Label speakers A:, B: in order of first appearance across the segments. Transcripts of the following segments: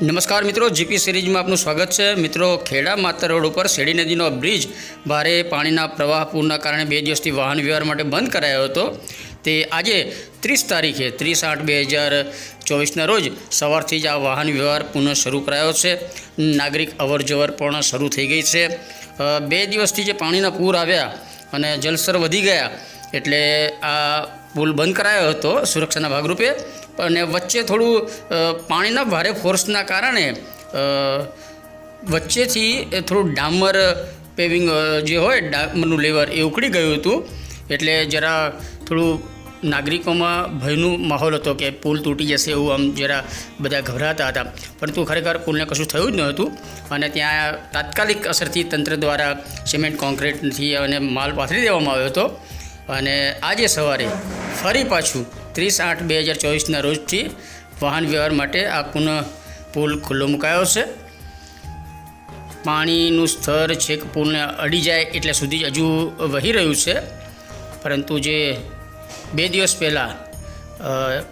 A: નમસ્કાર મિત્રો, જીપી સિરીઝમાં આપનું સ્વાગત છે। મિત્રો, ખેડા માતર રોડ ઉપર શેડી નદીનો બ્રિજ ભારે પાણીના પ્રવાહ પૂરના કારણે 2 દિવસથી વાહન વ્યવહાર માટે બંધ કરાયો હતો। તે આજે 30 તારીખે 30/8/2024ના રોજ સવારથી જ આ વાહન વ્યવહાર પુનઃ શરૂ કરાયો છે। નાગરિક અવરજવર પણ શરૂ થઈ ગઈ છે। 2 દિવસથી જે પાણીના પૂર આવ્યા અને જલસ્તર વધી ગયા એટલે આ પુલ બંધ કરાયો હતો સુરક્ષાના ભાગરૂપે। અને વચ્ચે થોડું પાણીના ભારે ફોર્સના કારણે વચ્ચેથી થોડું ડામર પેવિંગ જે હોય ડામરનું લેવર એ ઉખડી ગયું હતું। એટલે જરા થોડું નાગરિકોમાં ભયનું માહોલ હતો કે પુલ તૂટી જશે એવું આમ જરા બધા ગભરાતા હતા, પરંતુ ખરેખર પુલને કશું થયું જ નહોતું। અને ત્યાં તાત્કાલિક અસરથી તંત્ર દ્વારા સિમેન્ટ કોન્ક્રીટથી અને માલ પાથરી દેવામાં આવ્યો હતો। અને આજે સવારે ફરી પાછું 30/8/2024ના રોજથી વાહન વ્યવહાર માટે આ પુનઃ પુલ ખુલ્લો મુકાયો છે। પાણીનું સ્તર છેક પુલને અડી જાય એટલે સુધી હજુ વહી રહ્યું છે, પરંતુ જે 2 દિવસ પહેલાં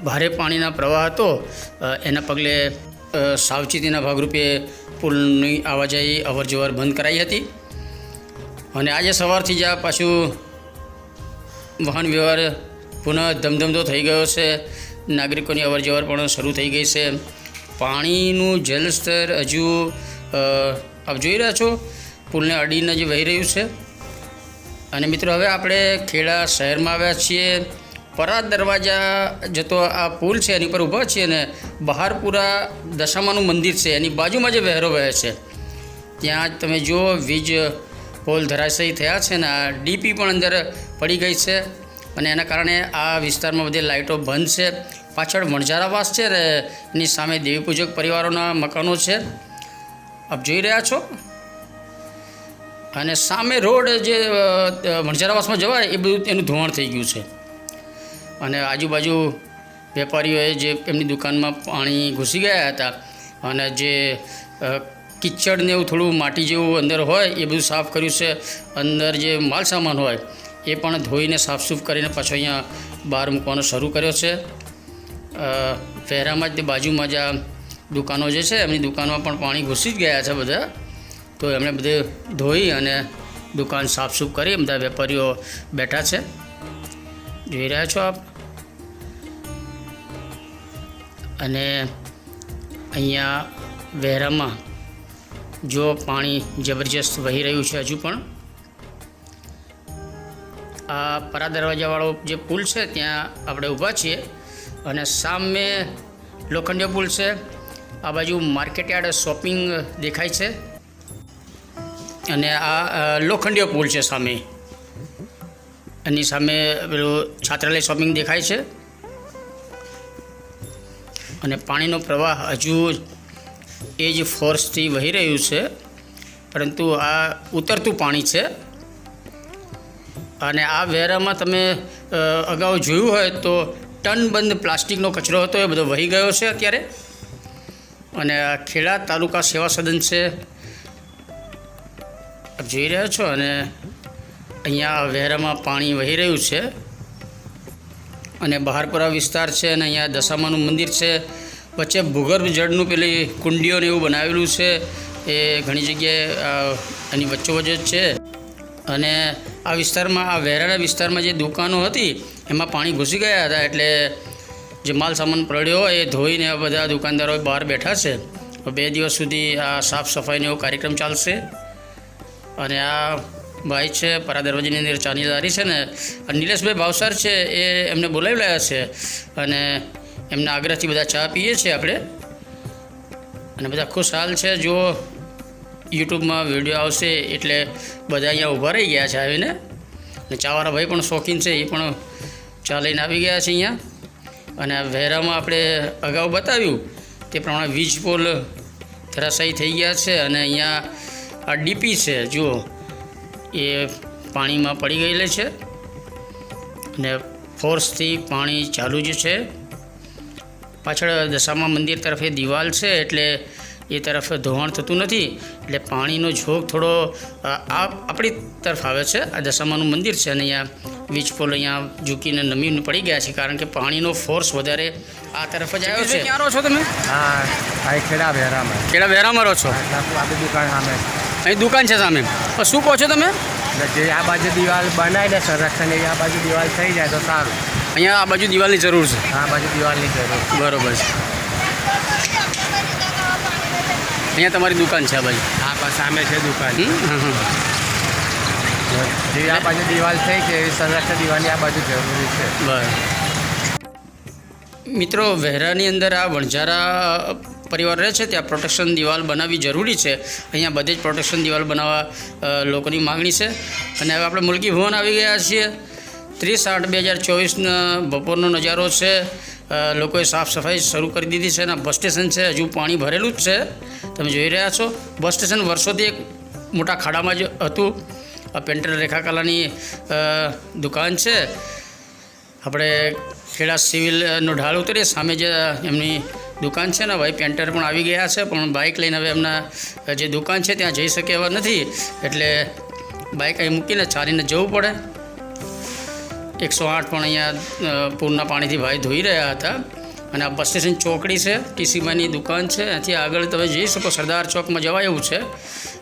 A: ભારે પાણીના પ્રવાહ હતો એના પગલે સાવચેતીના ભાગરૂપે પુલની આવાજાઈ અવરજવર બંધ કરાઈ હતી। અને આજે સવારથી જ આ પાછું વાહન વ્યવહાર પુનઃ ધમધમતો થઈ ગયો છે। નાગરિકોની અવરજવર પણ શરૂ થઈ ગઈ છે। પાણીનું જલસ્તર હજુ આપ જોઈ રહ્યા છો પુલને અડીને જ વહી રહ્યું છે। અને મિત્રો, હવે આપણે ખેડા શહેરમાં આવ્યા છીએ। પરા દરવાજા જતો આ પુલ છે એની પર ઊભા છીએ અને બહારપુરા દશામાનું મંદિર છે એની બાજુમાં જે વહેરો વહે છે ત્યાં જ તમે જુઓ વીજ પોલ ધરાશયી થયા છે ને આ ડીપી પણ અંદર પડી ગઈ છે। અને એના કારણે આ વિસ્તારમાં બધી લાઇટો બંધ છે। પાછળ વણઝારાવાસ છે ને એની સામે દેવીપૂજક પરિવારોના મકાનો છે, આપ જોઈ રહ્યા છો। અને સામે રોડ જે વણઝારાવાસમાં જવાય એ બધું એનું ધોવાણ થઈ ગયું છે। અને આજુબાજુ વેપારીઓએ જે એમની દુકાનમાં પાણી ઘૂસી ગયા હતા અને જે કિચડ ને એવું થોડું માટી જેવું અંદર હોય એ બધું સાફ કર્યું છે। અંદર જે માલ સામાન હોય એ પણ ધોઈને સાફસૂફ કરીને પાછો અહીંયા બહાર મૂકવાનો શરૂ કર્યો છે। વહેરામાં જ તે બાજુમાં જ આ દુકાનો જે છે એમની દુકાનમાં પણ પાણી ઘૂસી જ ગયા છે બધા, તો એમણે બધે ધોઈ અને દુકાન સાફસૂફ કરી બધા વેપારીઓ બેઠા છે, જોઈ રહ્યા છો આપ। અને અહીંયા વહેરામાં જો પાણી જબરજસ્ત વહી રહ્યું છે હજુ પણ। આ પરા દરવાજાવાળો જે પુલ છે ત્યાં આપણે ઊભા છીએ અને સામે લોખંડિયો પુલ છે, આ બાજુ માર્કેટયાર્ડ શોપિંગ દેખાય છે અને આ લોખંડિયો પુલ છે સામે, એની સામે પેલું છાત્રાલય શોપિંગ દેખાય છે। અને પાણીનો પ્રવાહ હજુ એ જ ફોર્સથી વહી રહ્યું છે, પરંતુ આ ઉતરતું પાણી છે। અને આ વેરામાં તમે અગાઉ જોયું હોય તો ટનબંધ પ્લાસ્ટિકનો કચરો હતો એ બધો વહી ગયો છે અત્યારે। અને આ ખેડા તાલુકા સેવા સદન છે, આપ જોઈ રહ્યા છો। અને અહીંયા વેરામાં પાણી વહી રહ્યું છે અને બહારપુરા વિસ્તાર છે અને અહીંયા દશામાનું મંદિર છે। વચ્ચે ભૂગર્ભ જળનું પેલી કુંડીઓને એવું બનાવેલું છે, એ ઘણી જગ્યાએ એની વચ્ચોવચ્ચ જ છે। અને આ વિસ્તારમાં આ વેરાના વિસ્તારમાં જે દુકાનો હતી એમાં પાણી ઘૂસી ગયા હતા, એટલે જે માલ સામાન પડ્યો હોય એ ધોઈને બધા દુકાનદારો બહાર બેઠા છે। 2 દિવસ સુધી આ સાફ સફાઈનો એવો કાર્યક્રમ ચાલશે। અને આ ભાઈ છે પરા દરવાજાની અંદર ચાની લારી છે ને, નિલેશભાઈ ભાવસાર છે એ એમને બોલાવી રહ્યા છે અને એમના આગ્રહથી બધા ચા પીએ છીએ આપણે અને બધા ખુશહાલ છે। જો યુટ્યુબમાં વિડીયો આવશે એટલે બધા અહીંયા ઊભા રહી ગયા છે આવીને, અને ચાવાળા ભાઈ પણ શોખીન છે, એ પણ ચા લઈને આવી ગયા છે અહીંયા। અને વહેરામાં આપણે અગાઉ બતાવ્યું તે પ્રમાણે વીજ પોલ ધરાશાયી થઈ ગયા છે અને અહીંયા આ ડીપી છે જુઓ એ પાણીમાં પડી ગયેલી છે અને ફોર્સથી પાણી ચાલુ જ છે। પાછળ દશામા મંદિર તરફ એ દિવાલ છે એટલે એ તરફ ધોવાણ થતું નથી, એટલે પાણીનો ઝોક થોડો આપણી તરફ આવે છે। આ દશામાનું મંદિર છે અને અહીંયા વીજ પોલ અહીંયા ઝૂકીને નમી પડી ગયા છે, કારણ કે પાણીનો ફોર્સ વધારે આ તરફ જ આવ્યો છે. ક્યાં રહો છો તમે?
B: હા, અહીં ખેડા બહેરામાં.
A: ખેડા બહેરામાં રહો છો?
B: આપણી દુકાન સામે.
A: અહીં દુકાન છે સામે. શું કહો છો તમે?
B: જે આ બાજુ દિવાલ બનાવીને સંરક્ષણ એવી આ બાજુ દિવાલ થઈ જાય તો સારું.
A: અહીંયા આ બાજુ દિવાલની જરૂર છે.
B: આ બાજુ દિવાલની જરૂર.
A: બરોબર છે. અહીંયા તમારી દુકાન છે આ બાજુ?
B: આ બસ સામે છે દુકાન.
A: હમ.
B: જે આ બાજુ દિવાલ થઈ છે એવી સંરક્ષણ દિવાલની આ બાજુ જરૂરી છે.
A: બરાબર. મિત્રો, વહેરાની અંદર આ વણઝારા પરિવાર રહે છે, ત્યાં પ્રોટેક્શન દિવાલ બનાવવી જરૂરી છે. અહીંયા બધે જ પ્રોટેક્શન દિવાલ બનાવવા લોકોની માગણી છે. અને હવે આપણે મુલકી ભવન આવી ગયા છીએ. 30/8/2024 બપોરનો નજારો છે. લોકોએ સાફ સફાઈ શરૂ કરી દીધી છે અને બસ સ્ટેશન છે હજુ પાણી ભરેલું જ છે, તમે જોઈ રહ્યા છો. બસ સ્ટેશન વર્ષોથી એક મોટા ખાડામાં જ હતું. આ પેન્ટર રેખા કલાની દુકાન છે. આપણે ખેડા સિવિલનો ઢાળ ઉતરીએ સામે જે એમની દુકાન છે ને, ભાઈ પેન્ટર પણ આવી ગયા છે, પણ બાઇક લઈને હવે એમના જે દુકાન છે ત્યાં જઈ શકે એવા નથી, એટલે બાઇક અહીં મૂકીને ચાલીને જવું પડે. 108 પણ અહીંયા પૂરના પાણીથી ભાઈ ધોઈ રહ્યા હતા. અને આ બસ સ્ટેશન ચોકડી છે, ટીસીમાની દુકાન છે. અહીંથી આગળ તમે જઈ શકો, સરદાર ચોકમાં જવાય એવું છે.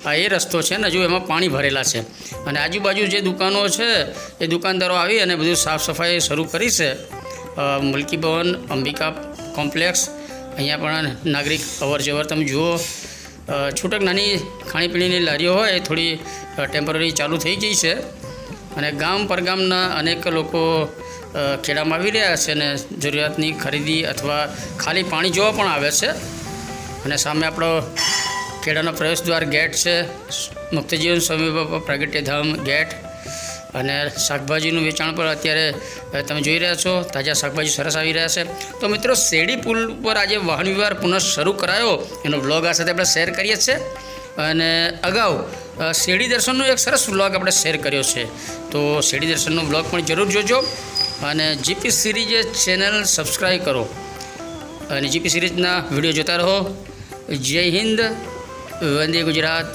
A: આ એ રસ્તો છે ને, હજુ એમાં પાણી ભરેલા છે. અને આજુબાજુ જે દુકાનો છે એ દુકાનદારો આવી અને બધું સાફ સફાઈ શરૂ કરી છે. મુલકી ભવન, અંબિકા કોમ્પ્લેક્સ, અહીંયા પણ નાગરિક અવર જવર તમે જુઓ. છૂટક નાની ખાણીપીણીની લારીઓ હોય એ થોડી ટેમ્પરરી ચાલુ થઈ ગઈ છે. અને ગામ પરગામના અનેક લોકો ખેડામાં આવી રહ્યા છે અને જરૂરિયાતની ખરીદી અથવા ખાલી પાણી જોવા પણ આવે છે. અને સામે આપણો ખેડાનો પ્રવેશ દ્વાર ગેટ છે, મુક્તજીવન સ્વામી બાપા પ્રાગટ્યધામ ગેટ. અને શાકભાજીનું વેચાણ પણ અત્યારે તમે જોઈ રહ્યા છો, તાજા શાકભાજી સરસ આવી રહ્યા છે. તો મિત્રો, શેરડી પુલ પર આજે વાહન વ્યવહાર પુનઃ શરૂ કરાયો એનો વ્લોગ આ સાથે આપણે શેર કરીએ છીએ. અને અગાઉ શેરડી દર્શનનો એક સરસ વ્લોગ આપણે શેર કર્યો છે, તો શેરડી દર્શનનો વ્લોગ પણ જરૂર જોજો. અને જીપી સિરીઝ ચેનલ સબસ્ક્રાઈબ કરો અને જીપી સિરીઝના વિડીયો જોતા રહો. જય હિન્દ, વંદે ગુજરાત.